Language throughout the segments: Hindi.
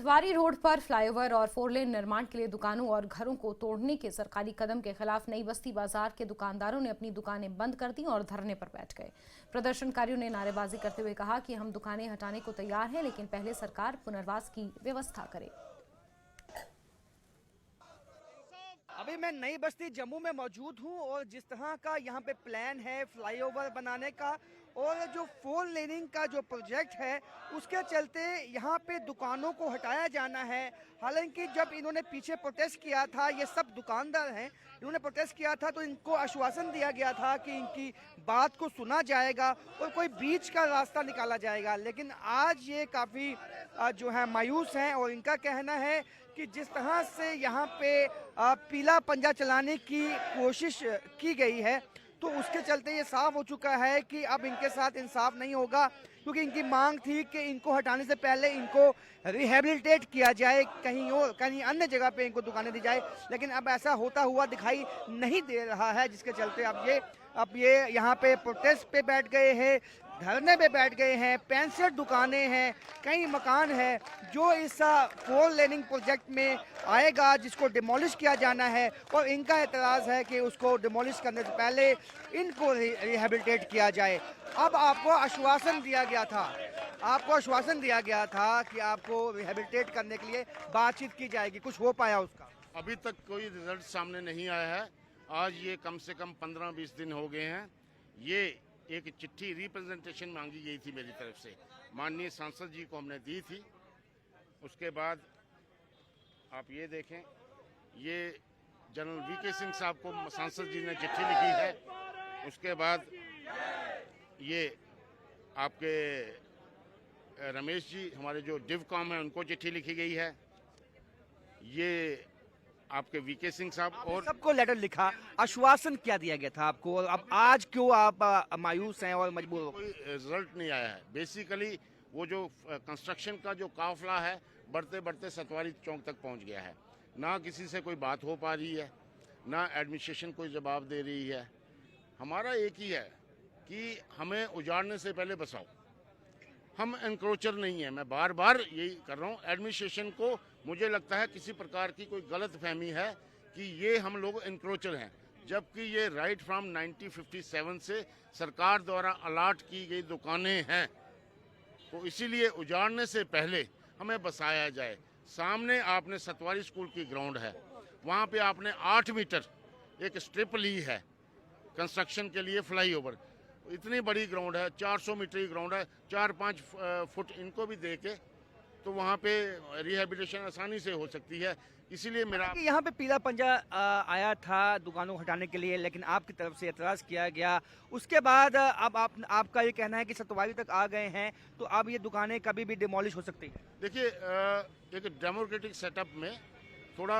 सतवारी रोड पर फ्लाईओवर और 4 लेन निर्माण के लिए दुकानों और घरों को तोड़ने के सरकारी कदम के खिलाफ नई बस्ती बाजार के दुकानदारों ने अपनी दुकानें बंद कर दी और धरने पर बैठ गए। प्रदर्शनकारियों ने नारेबाजी करते हुए कहा कि हम दुकानें हटाने को तैयार हैं, लेकिन पहले सरकार पुनर्वास की व्यवस्था करे। अभी मैं नई बस्ती जम्मू में मौजूद हूं और जिस तरह का यहां पे प्लान है फ्लाईओवर बनाने का और जो 4 लेनिंग का जो प्रोजेक्ट है उसके चलते यहां पे दुकानों को हटाया जाना है। हालांकि जब इन्होंने पीछे प्रोटेस्ट किया था, ये सब दुकानदार हैं, इन्होंने प्रोटेस्ट किया था तो इनको आश्वासन दिया गया था कि इनकी बात को सुना जाएगा और कोई बीच का रास्ता निकाला जाएगा। लेकिन आज ये काफ़ी जो है मायूस हैं और इनका कहना है कि जिस तरह से यहाँ पे पीला पंजा चलाने की कोशिश की गई है तो उसके चलते ये साफ हो चुका है कि अब इनके साथ इंसाफ नहीं होगा, क्योंकि इनकी मांग थी कि इनको हटाने से पहले इनको रिहेबिलिटेट किया जाए, कहीं और कहीं अन्य जगह पे इनको दुकानें दी जाए। लेकिन अब ऐसा होता हुआ दिखाई नहीं दे रहा है, जिसके चलते अब ये यहाँ पे प्रोटेस्ट पे बैठ गए हैं, धरने पे बैठ गए हैं। 65 दुकानें हैं, कई मकान है जो इस 4 लेनिंग प्रोजेक्ट में आएगा, जिसको डिमोलिश किया जाना है और इनका एतराज़ है कि उसको डिमोलिश करने से पहले इनको रिहेबिलिटेट किया जाए। अब आपको आश्वासन दिया गया था कि आपको रिहेबिलिटेट करने के लिए बातचीत की जाएगी। कुछ हो पाया उसका? अभी तक कोई रिजल्ट सामने नहीं आया है। आज ये कम से कम 15-20 दिन हो गए हैं। ये एक चिट्ठी रिप्रेजेंटेशन मांगी गई थी मेरी तरफ से, माननीय सांसद जी को हमने दी थी। उसके बाद आप ये देखें, ये जनरल वीके सिंह साहब को सांसद जी ने चिट्ठी लिखी है। उसके बाद ये आपके रमेश जी, हमारे जो डिवकॉम है, उनको चिट्ठी लिखी गई है। ये आपके वीके सिंह साहब और सबको लेटर लिखा, आश्वासन क्या दिया गया था आपको, और अब आज क्यों आप मायूस हैं और मजबूर हो? कोई रिजल्ट नहीं आया है। बेसिकली वो जो कंस्ट्रक्शन का जो काफिला है बढ़ते बढ़ते सतवारी चौक तक पहुंच गया है। ना किसी से कोई बात हो पा रही है, ना एडमिनिस्ट्रेशन कोई जवाब दे रही है। हमारा एक ही है कि हमें उजाड़ने से पहले बसाओ। हम एनक्रोचर नहीं है, मैं बार बार यही कर रहा हूँ। एडमिनिस्ट्रेशन को मुझे लगता है किसी प्रकार की कोई गलत फहमी है कि ये हम लोग एनक्रोचर हैं, जबकि ये राइट फ्रॉम 1957 से सरकार द्वारा अलाट की गई दुकानें हैं। तो इसीलिए उजाड़ने से पहले हमें बसाया जाए। सामने आपने सतवारी स्कूल की ग्राउंड है, वहाँ पे आपने 8 मीटर एक स्ट्रिप ली है कंस्ट्रक्शन के लिए फ्लाईओवर। इतनी बड़ी ग्राउंड है, 400 मीटर की ग्राउंड है, 4-5 फुट इनको भी दे के तो वहाँ पे रिहेबिलिटेशन आसानी से हो सकती है। इसीलिए मेरा यहाँ पे पीला पंजा आया था दुकानों को हटाने के लिए, लेकिन आपकी तरफ से एतराज़ किया गया। उसके बाद अब आपका ये कहना है कि सतवारी तक आ गए हैं तो अब ये दुकानें कभी भी डिमोलिश हो सकती है। देखिए, एक डेमोक्रेटिक सेटअप में थोड़ा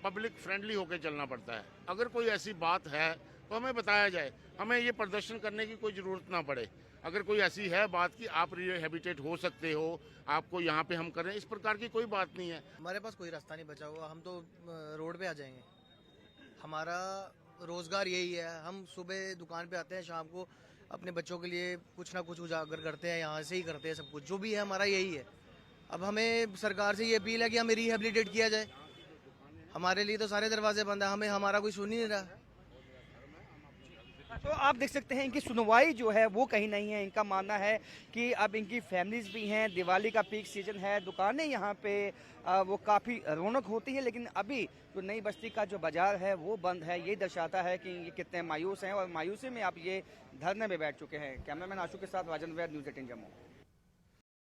पब्लिक फ्रेंडली होकर चलना पड़ता है। अगर कोई ऐसी बात है तो हमें बताया जाए, हमें ये प्रदर्शन करने की कोई ज़रूरत ना पड़े। अगर कोई ऐसी है बात कि आप रिहेबिलिटेट हो सकते हो, आपको यहाँ पे हम करें, इस प्रकार की कोई बात नहीं है। हमारे पास कोई रास्ता नहीं बचा हुआ, हम तो रोड पे आ जाएंगे। हमारा रोज़गार यही है, हम सुबह दुकान पे आते हैं, शाम को अपने बच्चों के लिए कुछ ना कुछ उजागर करते हैं, यहाँ से ही करते हैं सब कुछ। जो भी है हमारा यही है। अब हमें सरकार से ये अपील है कि हमें रिहेबिलिटेट किया जाए। हमारे लिए तो सारे दरवाजे बंद है, हमें हमारा कोई सुन ही नहीं रहा। तो आप देख सकते हैं इनकी सुनवाई जो है वो कहीं नहीं है। इनका मानना है कि अब इनकी फैमिलीज भी हैं, दिवाली का पीक सीजन है, दुकानें यहाँ पे वो काफ़ी रौनक होती है, लेकिन अभी जो नई बस्ती का जो बाजार है वो बंद है। ये दर्शाता है कि ये कितने मायूस हैं और मायूसी में आप ये धरने में बैठ चुके हैं। कैमरामैन आशु के साथ राजन वैद, न्यूज़ 18 जम्मू।